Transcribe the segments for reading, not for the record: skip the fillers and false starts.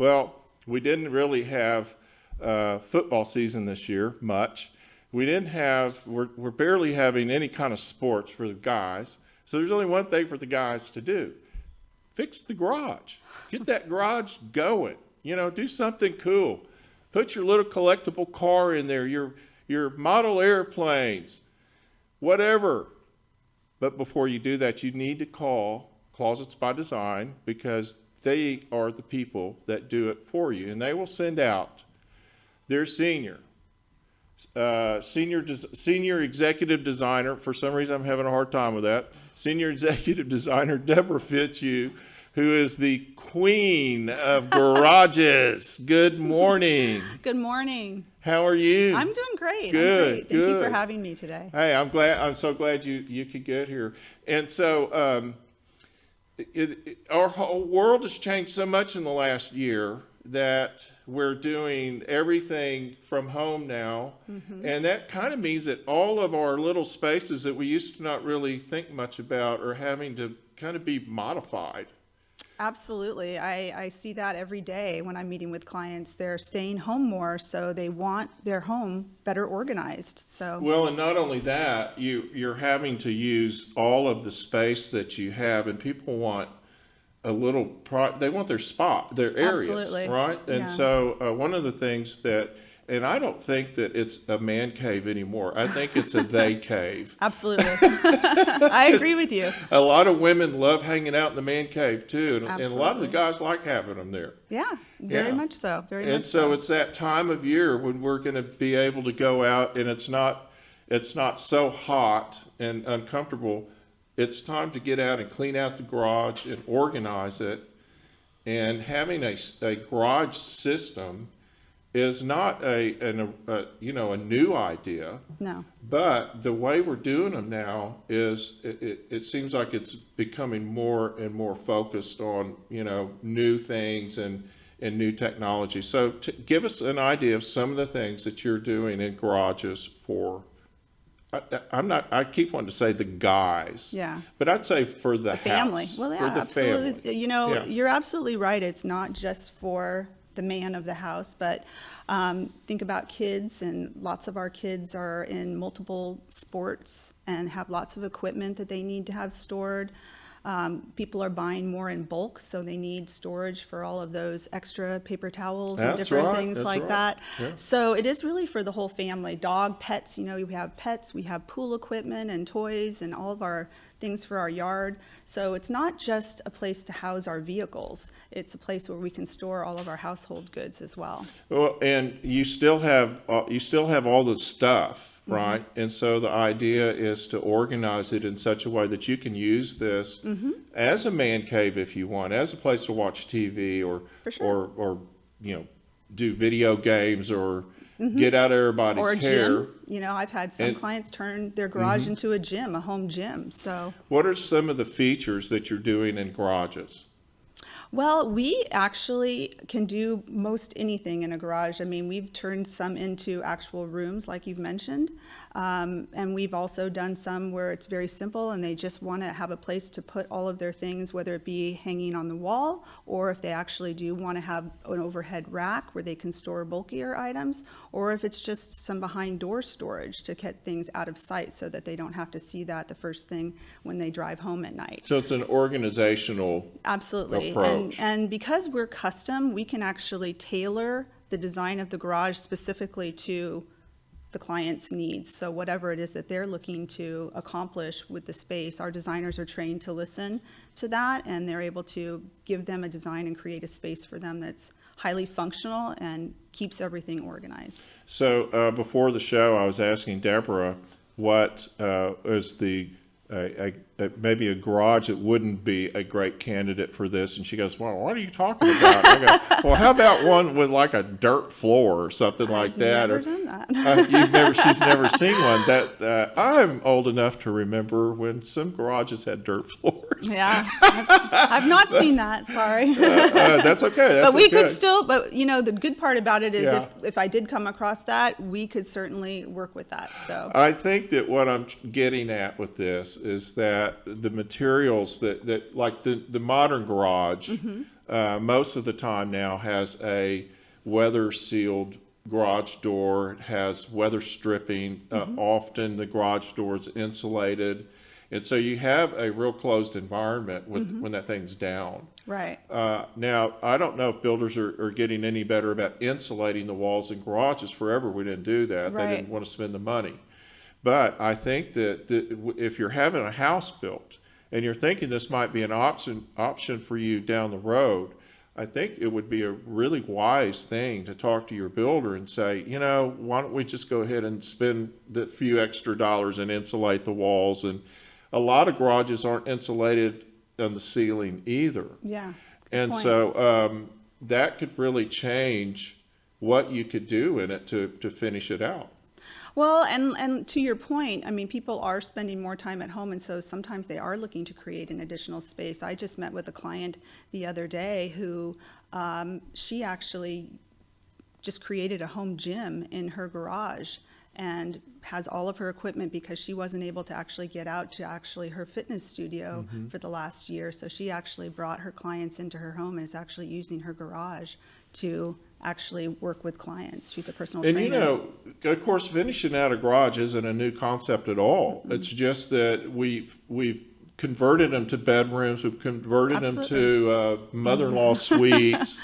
Well, we didn't really have football season this year much. We didn't have, we're barely having any kind of sports for the guys. So there's only one thing for the guys to do. Fix the garage. Get that garage going. You know, do something cool. Put your little collectible car in there, your model airplanes, whatever. But before you do that, you need to call Closets by Design, because they are the people that do it for you. And they will send out their senior executive designer. For some reason, I'm having a hard time with that. Senior executive designer Debra Fitzhugh, who is the queen of garages. Good morning. Good morning. How are you? I'm doing great. Good. Thank you for having me today. Hey, I'm so glad you could get here. And so our whole world has changed so much in the last year that we're doing everything from home now. Mm-hmm. And that kind of means that all of our little spaces that we used to not really think much about are having to kind of be modified. Absolutely. I see that every day when I'm meeting with clients. They're staying home more, so they want their home better organized. So well, and not only that, you're having to use all of the space that you have, and people want a little they want their spot, their areas. Absolutely. Right? And yeah. So one of the things that, and I don't think that it's a man cave anymore. I think it's a they cave. Absolutely. I agree with you. A lot of women love hanging out in the man cave too. And a lot of the Absolutely. guys like having them there. Yeah, very Yeah. much so. Very And much so it's that time of year when we're going to be able to go out, and it's not so hot and uncomfortable. It's time to get out and clean out the garage and organize it. And having a garage system is not a new idea. No. But the way we're doing them now is it seems like it's becoming more and more focused on, new things and new technology. So give us an idea of some of the things that you're doing in garages for, I keep wanting to say the guys. Yeah. But I'd say for the family. house. Well, yeah, for the absolutely. family. Yeah. You're absolutely right. It's not just for the man of the house, but think about kids, and lots of our kids are in multiple sports and have lots of equipment that they need to have stored. People are buying more in bulk, so they need storage for all of those extra paper towels and different things like that. Yeah. So it is really for the whole family. Dog, pets, we have pets, we have pool equipment and toys and all of our things for our yard. So it's not just a place to house our vehicles. It's a place where we can store all of our household goods as well. Well, and you still have all the stuff. Right. Mm-hmm. And so the idea is to organize it in such a way that you can use this mm-hmm. as a man cave if you want, as a place to watch TV or do video games or mm-hmm. get out of everybody's or a hair. Gym. I've had some clients turn their garage mm-hmm. into a gym, a home gym. So what are some of the features that you're doing in garages? Well, we actually can do most anything in a garage. I mean, we've turned some into actual rooms, like you've mentioned. And we've also done some where it's very simple and they just want to have a place to put all of their things, whether it be hanging on the wall, or if they actually do want to have an overhead rack where they can store bulkier items, or if it's just some behind door storage to get things out of sight so that they don't have to see that the first thing when they drive home at night. So it's an organizational Absolutely. approach. And because we're custom, we can actually tailor the design of the garage specifically to the client's needs. So whatever it is that they're looking to accomplish with the space, our designers are trained to listen to that, and they're able to give them a design and create a space for them that's highly functional and keeps everything organized. So before the show, I was asking Debra what is maybe a garage that wouldn't be a great candidate for this, and she goes, "Well, what are you talking about?" I go, "Well, how about one with like a dirt floor or something like that?" I've never done that. She's never seen one. That I'm old enough to remember when some garages had dirt floors. Yeah, I've not seen that. Sorry. That's okay. But we could still. But the good part about it is, Yeah. if I did come across that, we could certainly work with that. So I think that what I'm getting at with this is that the materials that like the modern garage, mm-hmm. most of the time now has a weather sealed garage door. It has weather stripping. Often the garage door is insulated. And so you have a real closed environment when that thing's down. Right. Now, I don't know if builders are getting any better about insulating the walls in garages. Forever we didn't do that. Right. They didn't want to spend the money. But I think that if you're having a house built and you're thinking this might be an option for you down the road, I think it would be a really wise thing to talk to your builder and say, why don't we just go ahead and spend the few extra dollars and insulate the walls? And a lot of garages aren't insulated on the ceiling either. Yeah. And point. so that could really change what you could do in it to finish it out. Well, and to your point, I mean, people are spending more time at home, and so sometimes they are looking to create an additional space. I just met with a client the other day who she actually just created a home gym in her garage and has all of her equipment because she wasn't able to actually get out to her fitness studio for the last year. So she actually brought her clients into her home and is actually using her garage to actually work with clients. She's a personal trainer. And of course, finishing out a garage isn't a new concept at all. It's just that we've converted them to bedrooms, we've converted them to mother-in-law suites,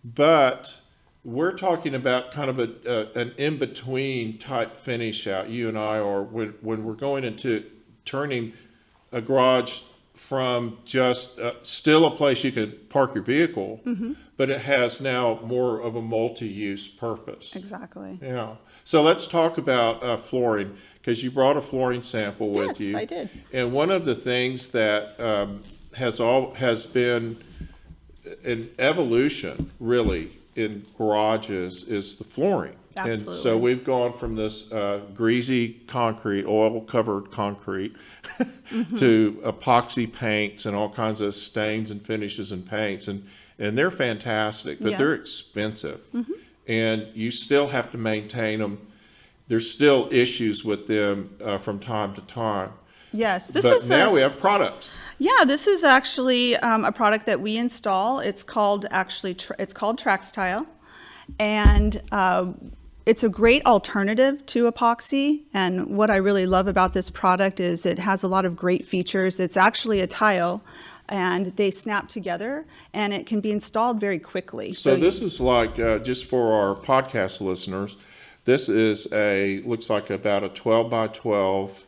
but we're talking about kind of an in-between type finish out. You and I are when we're going into turning a garage from just still a place you can park your vehicle, but it has now more of a multi-use purpose. Exactly. Yeah. So let's talk about flooring, because you brought a flooring sample with you. Yes, I did. And one of the things that has been an evolution, really, in garages is the flooring. Absolutely. And so we've gone from this greasy concrete, oil-covered concrete, to epoxy paints and all kinds of stains and finishes and paints. And they're fantastic, but they're expensive. And you still have to maintain them. There's still issues with them from time to time. Yes, But now we have products. Yeah, this is actually a product that we install. It's called Trax Tile, and it's a great alternative to epoxy. And what I really love about this product is it has a lot of great features. It's actually a tile, and they snap together, and it can be installed very quickly. So this is like, just for our podcast listeners, this is looks like about a 12 by 12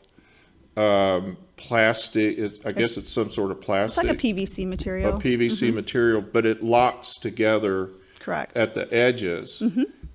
plastic. I guess it's some sort of plastic. It's like a PVC material. A PVC material, but it locks together. Correct. At the edges.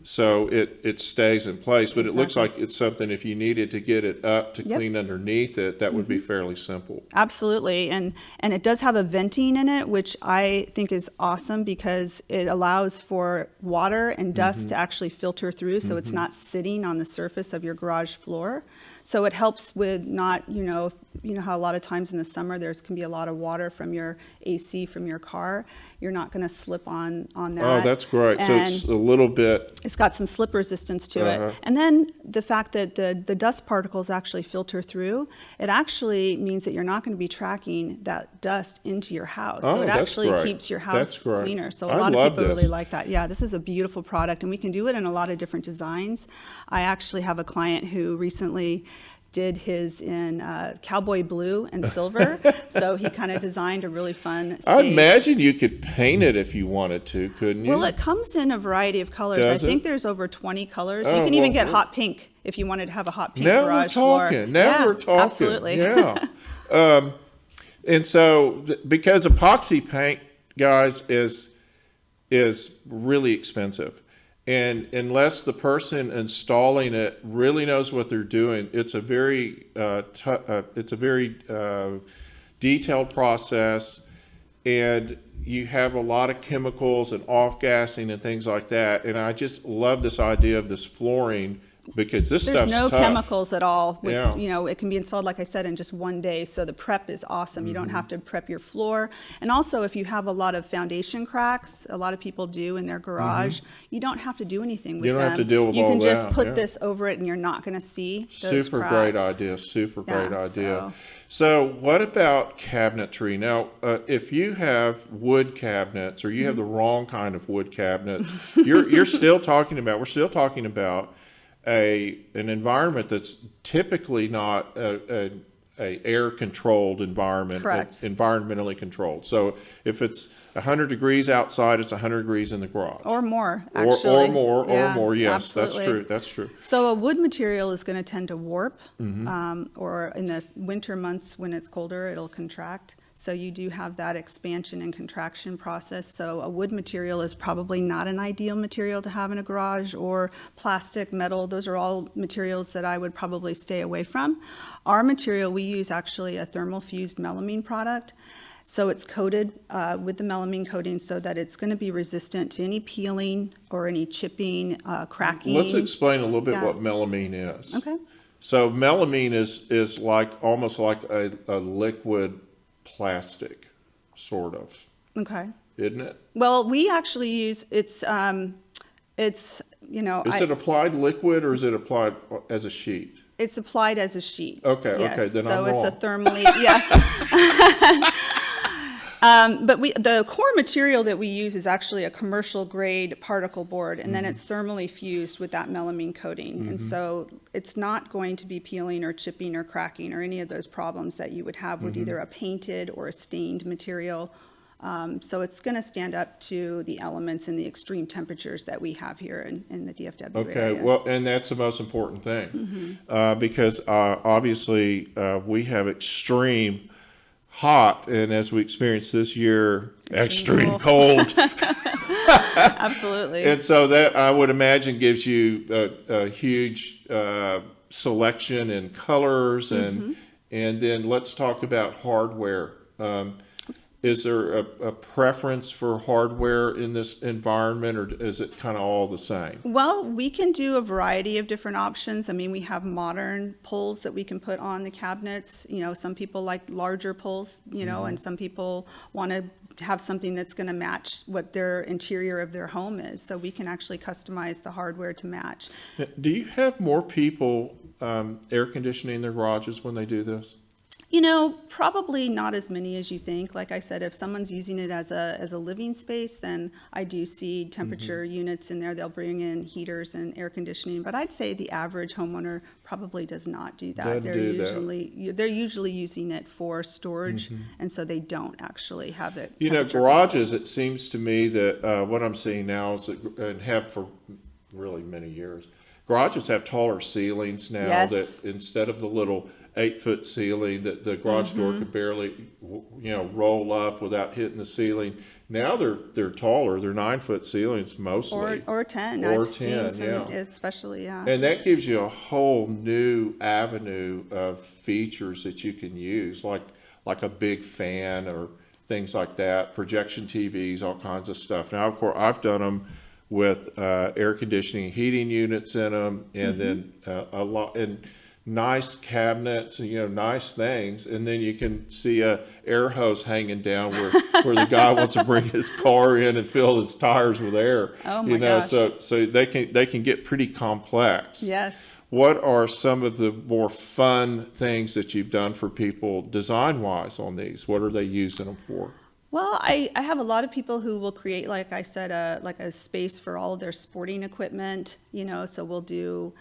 So it stays in place, but it looks like it's something, if you needed to get it up to clean underneath it, that would be fairly simple. Absolutely, and it does have a venting in it, which I think is awesome because it allows for water and dust to actually filter through, so it's not sitting on the surface of your garage floor. So it helps with not, you know how a lot of times in the summer can be a lot of water from your AC from your car. You're not going to slip on that. Oh, that's great. So it's a little bit. It's got some slip resistance to it. And then the fact that the dust particles actually filter through, it actually means that you're not going to be tracking that dust into your house. Oh, so it that's actually great. keeps your house cleaner. So a I lot of love people this. really like that. Yeah, this is a beautiful product, and we can do it in a lot of different designs. I actually have a client who recently did his in cowboy blue and silver. So he kind of designed a really fun space. I imagine you could paint it if you wanted to, couldn't you? Well, it comes in a variety of colors. Does I think it? there's over 20 colors. Oh, you can even well, get hot pink if you wanted to have a hot pink now garage we're talking. floor. Now we're talking. Absolutely. Yeah. And so, because epoxy paint, guys, is really expensive. And unless the person installing it really knows what they're doing, it's a very detailed process, and you have a lot of chemicals and off-gassing and things like that. And I just love this idea of this flooring because this There's stuff's no tough. chemicals at all. Yeah. It can be installed, like I said, in just one day. So the prep is awesome. You don't Mm-hmm. have to prep your floor. And also, if you have a lot of foundation cracks, a lot of people do in their garage, you don't have to do anything with Mm-hmm. You don't them. have to deal with You all can just that, put yeah. this over it, and you're not going to see those Super cracks. great idea. Super great Yeah, idea. So what about cabinetry? Now, if you have wood cabinets or you have the wrong kind of wood cabinets, we're still talking about an environment that's typically not a air controlled environment, Correct. environmentally controlled. So if it's 100 degrees outside, it's 100 degrees in the garage. Or more, Or actually. more. Yes, absolutely. that's true. That's true. So a wood material is going to tend to warp, Mm-hmm. or in the winter months when it's colder, it'll contract. So you do have that expansion and contraction process. So a wood material is probably not an ideal material to have in a garage, or plastic, metal. Those are all materials that I would probably stay away from. Our material, we use actually a thermal fused melamine product. So it's coated with the melamine coating so that it's going to be resistant to any peeling or any chipping, cracking. Let's explain a little bit Yeah. what melamine is. Okay. So melamine is like almost like a liquid plastic, sort of, Okay. isn't it? Well, we actually use it's Is it applied liquid or is it applied as a sheet? it's applied as a sheet. Okay, Yes. okay, then so I'm it's a wrong. thermally, but the core material that we use is actually a commercial grade particle board, and then it's thermally fused with that melamine coating. And so it's not going to be peeling or chipping or cracking or any of those problems that you would have with either a painted or a stained material. So it's going to stand up to the elements and the extreme temperatures that we have here in the DFW Okay, area. well, and that's the most important thing, because obviously we have extreme hot, and as we experienced this year, extreme cold. Absolutely. And so that, I would imagine, gives you a huge selection in colors, and then let's talk about hardware. Is there a preference for hardware in this environment, or is it kind of all the same? Well, we can do a variety of different options. I mean, we have modern pulls that we can put on the cabinets. Some people like larger pulls, and some people want to have something that's going to match what their interior of their home is. So we can actually customize the hardware to match. Do you have more people air conditioning their garages when they do this? Probably not as many as you think. Like I said, if someone's using it as a living space, then I do see temperature units in there. They'll bring in heaters and air conditioning. But I'd say the average homeowner probably does not do that. They're usually using it for storage, and so they don't actually have it. Garages, it seems to me that what I'm seeing now is that, and have for really many years, garages have taller ceilings now. Yes. That instead of the little 8-foot ceiling that the garage door could barely, roll up without hitting the ceiling. Now they're taller. They're 9-foot ceilings mostly. Or 10. Or I've 10, seen some, especially, yeah. And that gives you a whole new avenue of features that you can use, like a big fan or things like that, projection TVs, all kinds of stuff. Now, of course, I've done them with air conditioning, heating units in them, and then a lot and nice cabinets, nice things, and then you can see a air hose hanging down where the guy wants to bring his car in and fill his tires with air. Oh my gosh. So they can get pretty complex. Yes. What are some of the more fun things that you've done for people design-wise on these? What are they using them for? Well, I have a lot of people who will create, like I said, a space for all of their sporting equipment, so we'll do,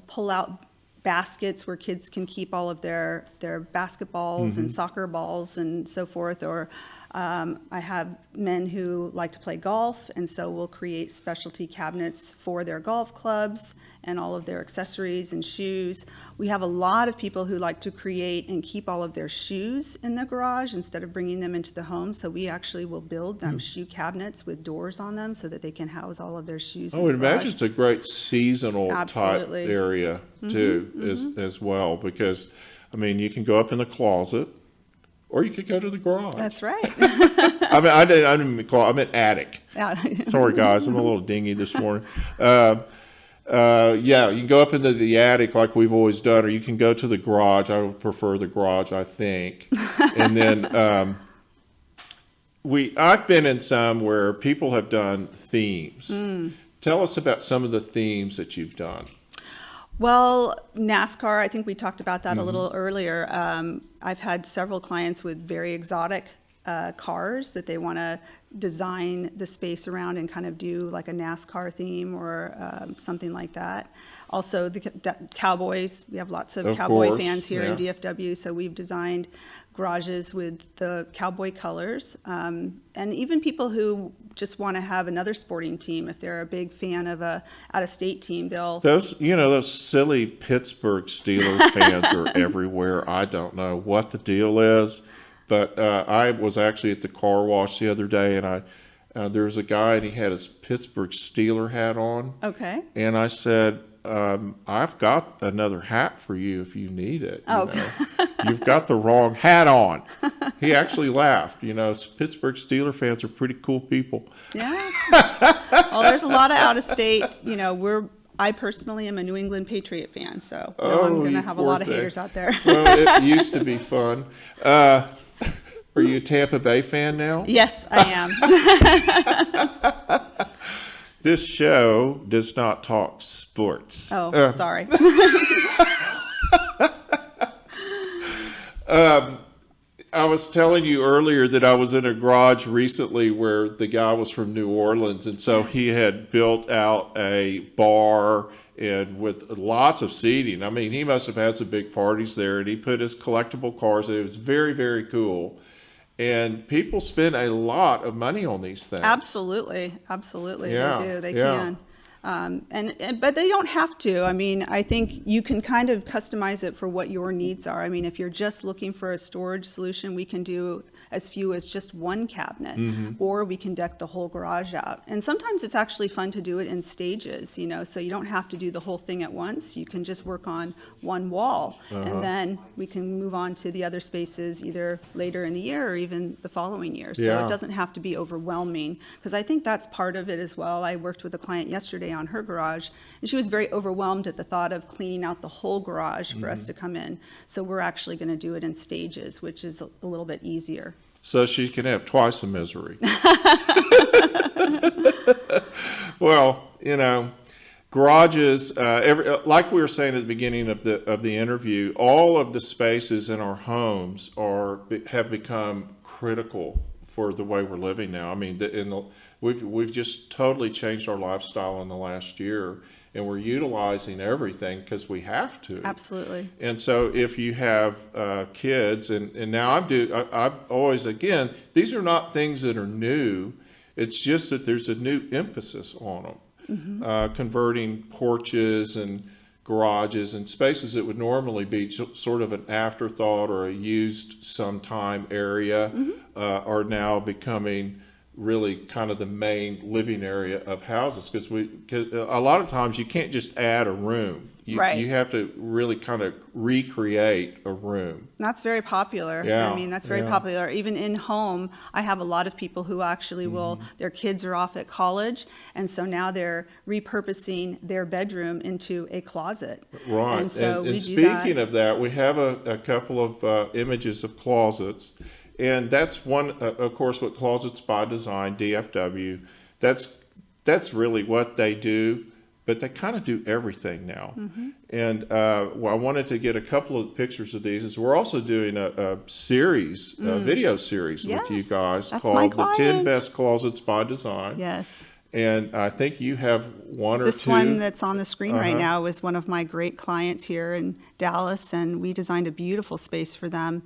pull out baskets where kids can keep all of their basketballs and soccer balls and so forth. Or I have men who like to play golf, and so we'll create specialty cabinets for their golf clubs and all of their accessories and shoes. We have a lot of people who like to create and keep all of their shoes in the garage instead of bringing them into the home. So we actually will build them shoe cabinets with doors on them so that they can house all of their shoes. I would imagine it's a great seasonal Absolutely. type area too, as well, because you can go up in the closet, or you could go to the garage. That's right. I didn't mean closet. I meant attic. Yeah. Sorry, guys, I'm a little dingy this morning. Yeah, you can go up into the attic like we've always done, or you can go to the garage. I would prefer the garage, I think. And then I've been in some where people have done themes. Tell us about some of the themes that you've done. Well, NASCAR, I think we talked about that a little earlier. I've had several clients with very exotic cars that they want to design the space around and kind of do like a NASCAR theme or something like that. Also, the Cowboys, we have lots of Cowboy course, fans here in yeah. DFW, so we've designed garages with the Cowboy colors. And even people who just want to have another sporting team, if they're a big fan of a out-of-state team, they'll... Those silly Pittsburgh Steelers fans are everywhere. I don't know what the deal is, but I was actually at the car wash the other day, and there was a guy, and he had his Pittsburgh Steeler hat on. Okay. And I said, I've got another hat for you if you need it. You know. You've got the wrong hat on. He actually laughed. You know, Pittsburgh Steeler fans are pretty cool people. Yeah. Well, there's a lot of out-of-state, you know, I personally am a New England Patriot fan, so I'm going to have a lot of haters out there. Well, it used to be fun. Are you a Tampa Bay fan now? Yes, I am. This show does not talk sports. Oh, sorry. I was telling you earlier that I was in a garage recently where the guy was from New Orleans, and so he had built out a bar and with lots of seating. I mean, he must have had some big parties there, and he put his collectible cars in. It was very, very cool. And people spend a lot of money on these things. Absolutely. Yeah, They do. They yeah. can. But they don't have to. I mean, I think you can kind of customize it for what your needs are. I mean, if you're just looking for a storage solution, we can do as few as just one cabinet, or we can deck the whole garage out. And sometimes it's actually fun to do it in stages, you know, so you don't have to do the whole thing at once. You can just work on one wall, and then we can move on to the other spaces either later in the year or even the following year. So Yeah. it doesn't have to be overwhelming, because I think that's part of it as well. I worked with a client yesterday on her garage, and she was very overwhelmed at the thought of cleaning out the whole garage for us to come in. So we're actually going to do it in stages, which is a little bit easier. So she can have twice the misery. Well, you know, garages, like we were saying at the beginning of the interview, all of the spaces in our homes have become critical for the way we're living now. I mean, we've just totally changed our lifestyle in the last year, and we're utilizing everything because we have to. Absolutely. And so if you have kids, and now I've always, again, these are not things that are new. It's just that there's a new emphasis on them. Converting porches and garages and spaces that would normally be sort of an afterthought or a used sometime area are now becoming really kind of the main living area of houses, because a lot of times you can't just add a room. Right. You have to really kind of recreate a room. That's very popular. Yeah, I mean, that's very popular. Even in home, I have a lot of people who actually their kids are off at college, and so now they're repurposing their bedroom into a closet. Right. And so and we do speaking of that, we have a couple of images of closets. And that's one, of course, what Closets by Design, DFW, that's really what they do, but they kind of do everything now. And I wanted to get a couple of pictures of these. We're also doing a series, a video series with you guys called The 10 Best Closets by Design. Yes. And I think you have one or two. This one that's on the screen right now is one of my great clients here in Dallas, and we designed a beautiful space for them.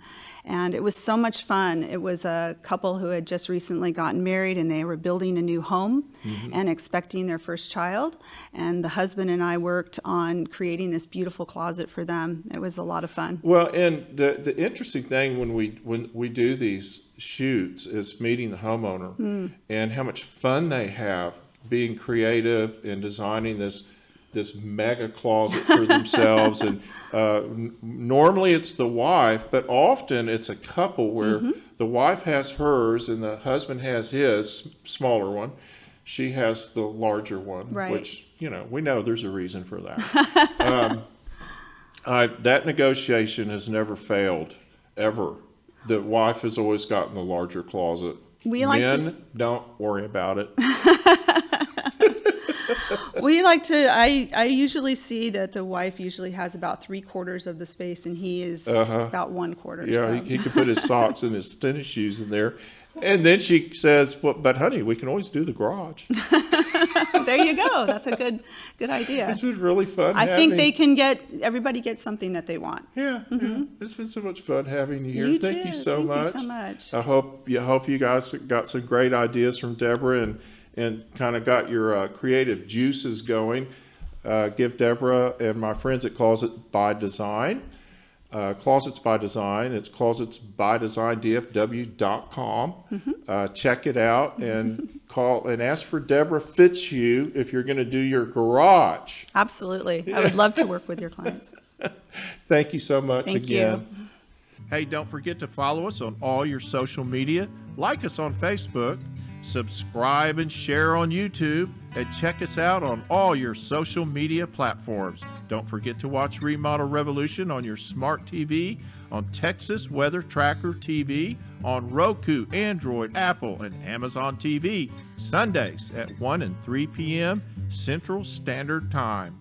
And it was so much fun. It was a couple who had just recently gotten married, and they were building a new home and expecting their first child. And the husband and I worked on creating this beautiful closet for them. It was a lot of fun. Well, and the interesting thing when we do these shoots is meeting the homeowner and how much fun they have being creative and designing this mega closet for themselves. And normally it's the wife, but often it's a couple where the wife has hers and the husband has his smaller one, She has the larger one, Right. which, we know there's a reason for that. That negotiation has never failed, ever. The wife has always gotten the larger closet. We like to Men, don't worry about it. I usually see that the wife usually has about 3/4 of the space and he is about 1/4. Yeah, So. he can put his socks and his tennis shoes in there. And then she says, well, but honey, we can always do the garage. There you go. That's a good idea. It's been really fun I think everybody gets something that they want. Yeah, it's been so much fun having you here. You Thank too. you so Thank much. you so much. I hope you guys got some great ideas from Debra and kind of got your creative juices going. Give Debra and my friends at Closet by Design. Closets by Design. It's closetsbydesignDFW.com. Check it out and call and ask for Debra Fitzhugh if you're going to do your garage. Absolutely. I would love to work with your clients. Thank you so much Thank again. you. Hey, don't forget to follow us on all your social media, like us on Facebook, subscribe and share on YouTube, and check us out on all your social media platforms. Don't forget to watch Remodel Revolution on your smart TV, on Texas Weather Tracker TV, on Roku, Android, Apple, and Amazon TV, Sundays at 1 and 3 p.m. Central Standard Time.